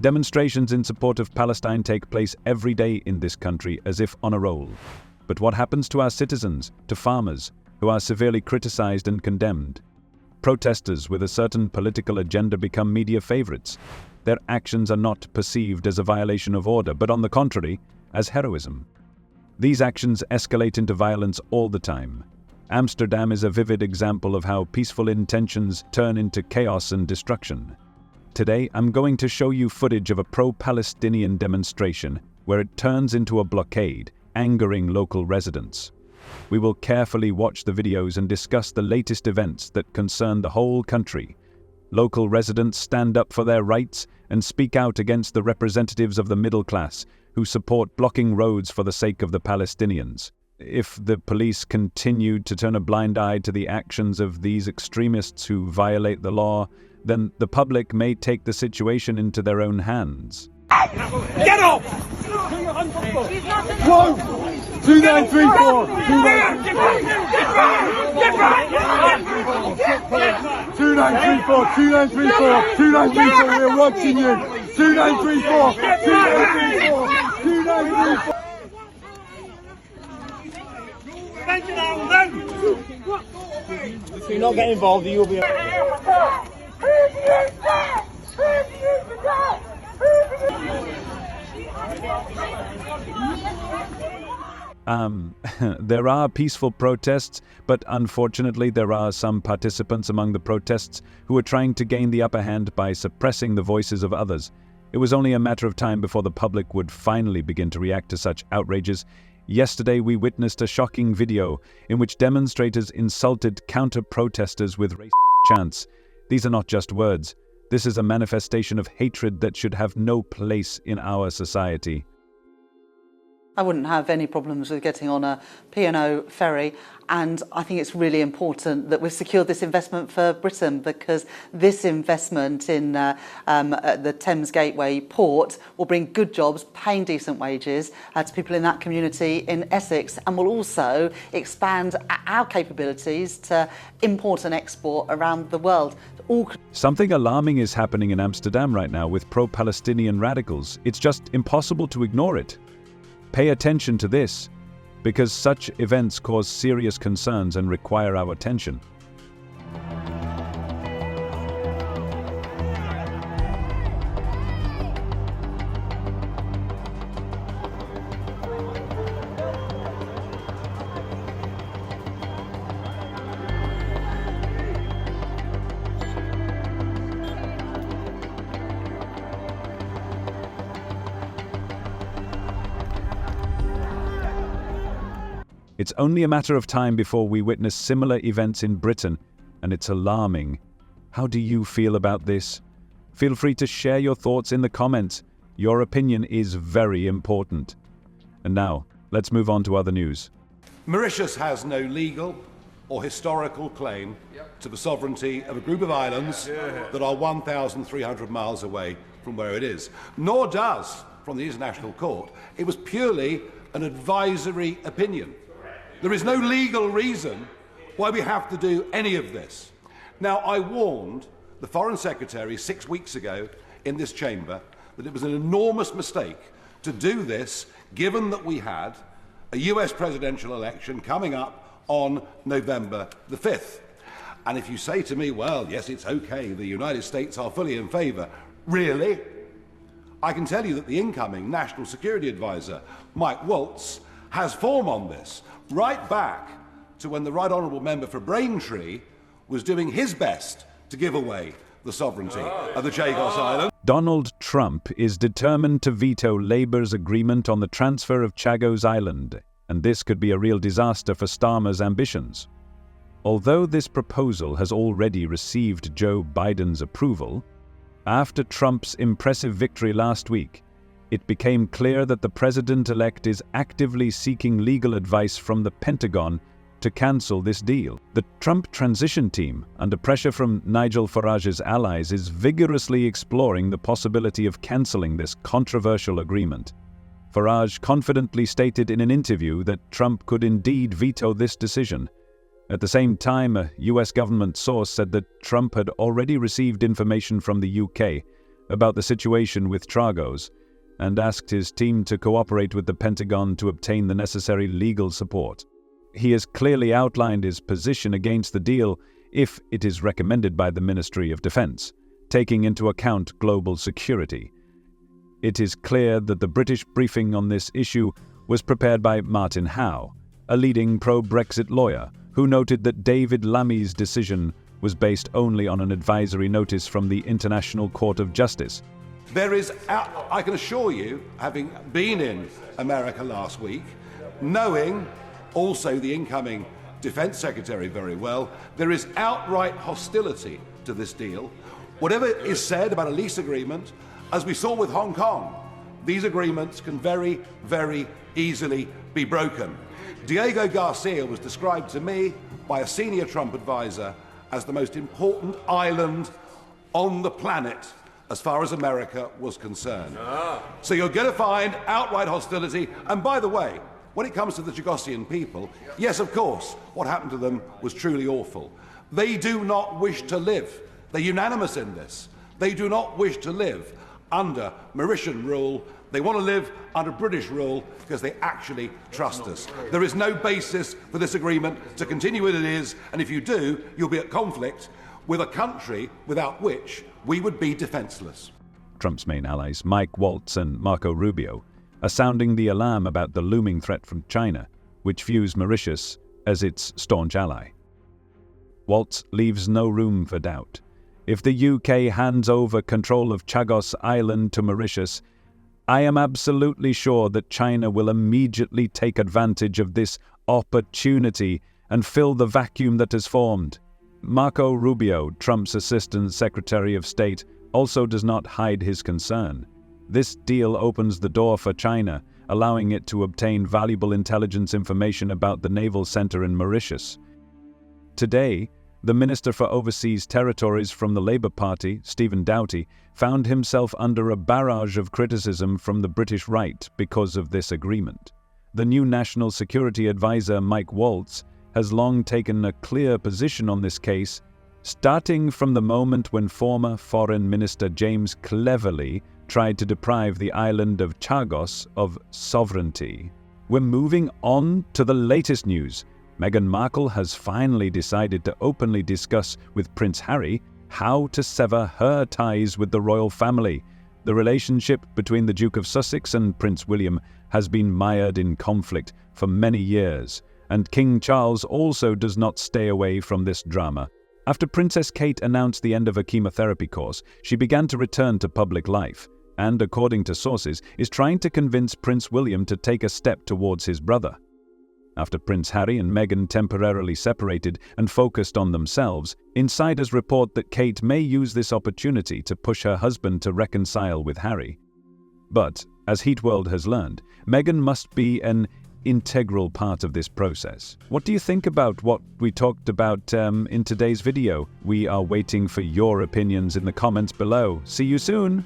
Demonstrations in support of Palestine take place every day in this country as if on a roll. But what happens to our citizens, to farmers, who are severely criticized and condemned? Protesters with a certain political agenda become media favorites. Their actions are not perceived as a violation of order, but on the contrary, as heroism. These actions escalate into violence all the time. Amsterdam is a vivid example of how peaceful intentions turn into chaos and destruction. Today, I'm going to show you footage of a pro-Palestinian demonstration where it turns into a blockade, angering local residents. We will carefully watch the videos and discuss the latest events that concern the whole country. Local residents stand up for their rights and speak out against the representatives of the middle class who support blocking roads for the sake of the Palestinians. If the police continued to turn a blind eye to the actions of these extremists who violate the law, then the public may take the situation into their own hands. Get off! 2934! 2934! 2934! We're watching you! 2934! 2934! 2934! If you not get involved, you'll be... There are peaceful protests, but unfortunately there are some participants among the protests who are trying to gain the upper hand by suppressing the voices of others. It was only a matter of time before the public would finally begin to react to such outrages. Yesterday we witnessed a shocking video in which demonstrators insulted counter-protesters with racist chants. These are not just words. This is a manifestation of hatred that should have no place in our society. I wouldn't have any problems with getting on a P&O ferry, and I think it's really important that we've secured this investment for Britain, because this investment in the Thames Gateway port will bring good jobs, paying decent wages to people in that community in Essex, and will also expand our capabilities to import and export around the world. Something alarming is happening in Amsterdam right now with pro-Palestinian radicals. It's just impossible to ignore it. Pay attention to this, because such events cause serious concerns and require our attention. It's only a matter of time before we witness similar events in Britain, and it's alarming. How do you feel about this? Feel free to share your thoughts in the comments. Your opinion is very important. And now, let's move on to other news. Mauritius has no legal or historical claim to the sovereignty of a group of islands that are 1,300 miles away from where it is. Nor does, from the International Court, it was purely an advisory opinion. There is no legal reason why we have to do any of this. Now, I warned the Foreign Secretary 6 weeks ago in this chamber that it was an enormous mistake to do this, given that we had a US presidential election coming up on November the 5th. And if you say to me, well, yes, it's okay, the United States are fully in favour, really? I can tell you that the incoming National Security Advisor, Mike Waltz, has form on this, right back to when the Right Honourable Member for Braintree was doing his best to give away the sovereignty of the Chagos Islands. Donald Trump is determined to veto Labour's agreement on the transfer of Chagos Island, and this could be a real disaster for Starmer's ambitions. Although this proposal has already received Joe Biden's approval, after Trump's impressive victory last week, it became clear that the president-elect is actively seeking legal advice from the Pentagon to cancel this deal. The Trump transition team, under pressure from Nigel Farage's allies, is vigorously exploring the possibility of cancelling this controversial agreement. Farage confidently stated in an interview that Trump could indeed veto this decision. At the same time, a US government source said that Trump had already received information from the UK about the situation with Chagos and asked his team to cooperate with the Pentagon to obtain the necessary legal support. He has clearly outlined his position against the deal if it is recommended by the Ministry of Defence, taking into account global security. It is clear that the British briefing on this issue was prepared by Martin Howe, a leading pro-Brexit lawyer, who noted that David Lammy's decision was based only on an advisory notice from the International Court of Justice. There is, I can assure you, having been in America last week, knowing also the incoming Defence Secretary very well, there is outright hostility to this deal. Whatever is said about a lease agreement, as we saw with Hong Kong, these agreements can very, very easily be broken. Diego Garcia was described to me by a senior Trump advisor as the most important island on the planet as far as America was concerned. So you're going to find outright hostility. And by the way, when it comes to the Chagosian people, yes, of course, what happened to them was truly awful. They do not wish to live. They're unanimous in this. They do not wish to live under Mauritian rule. They want to live under British rule because they actually trust us. There is no basis for this agreement to continue as it is, and if you do, you'll be at conflict with a country without which we would be defenceless. Trump's main allies, Mike Waltz and Marco Rubio, are sounding the alarm about the looming threat from China, which views Mauritius as its staunch ally. Waltz leaves no room for doubt. If the UK hands over control of Chagos Island to Mauritius, I am absolutely sure that China will immediately take advantage of this opportunity and fill the vacuum that has formed. Marco Rubio, Trump's Assistant Secretary of State, also does not hide his concern. This deal opens the door for China, allowing it to obtain valuable intelligence information about the naval center in Mauritius. Today, the Minister for Overseas Territories from the Labour Party, Stephen Doughty, found himself under a barrage of criticism from the British right because of this agreement. The new National Security Advisor, Mike Waltz, has long taken a clear position on this case, starting from the moment when former Foreign Minister James Cleverly tried to deprive the island of Chagos of sovereignty. We're moving on to the latest news. Meghan Markle has finally decided to openly discuss with Prince Harry how to sever her ties with the royal family. The relationship between the Duke of Sussex and Prince William has been mired in conflict for many years, and King Charles also does not stay away from this drama. After Princess Kate announced the end of her chemotherapy course, she began to return to public life, and according to sources, is trying to convince Prince William to take a step towards his brother. After Prince Harry and Meghan temporarily separated and focused on themselves, insiders report that Kate may use this opportunity to push her husband to reconcile with Harry. But, as Heatworld has learned, Meghan must be an integral part of this process. What do you think about what we talked about in today's video? We are waiting for your opinions in the comments below. See you soon!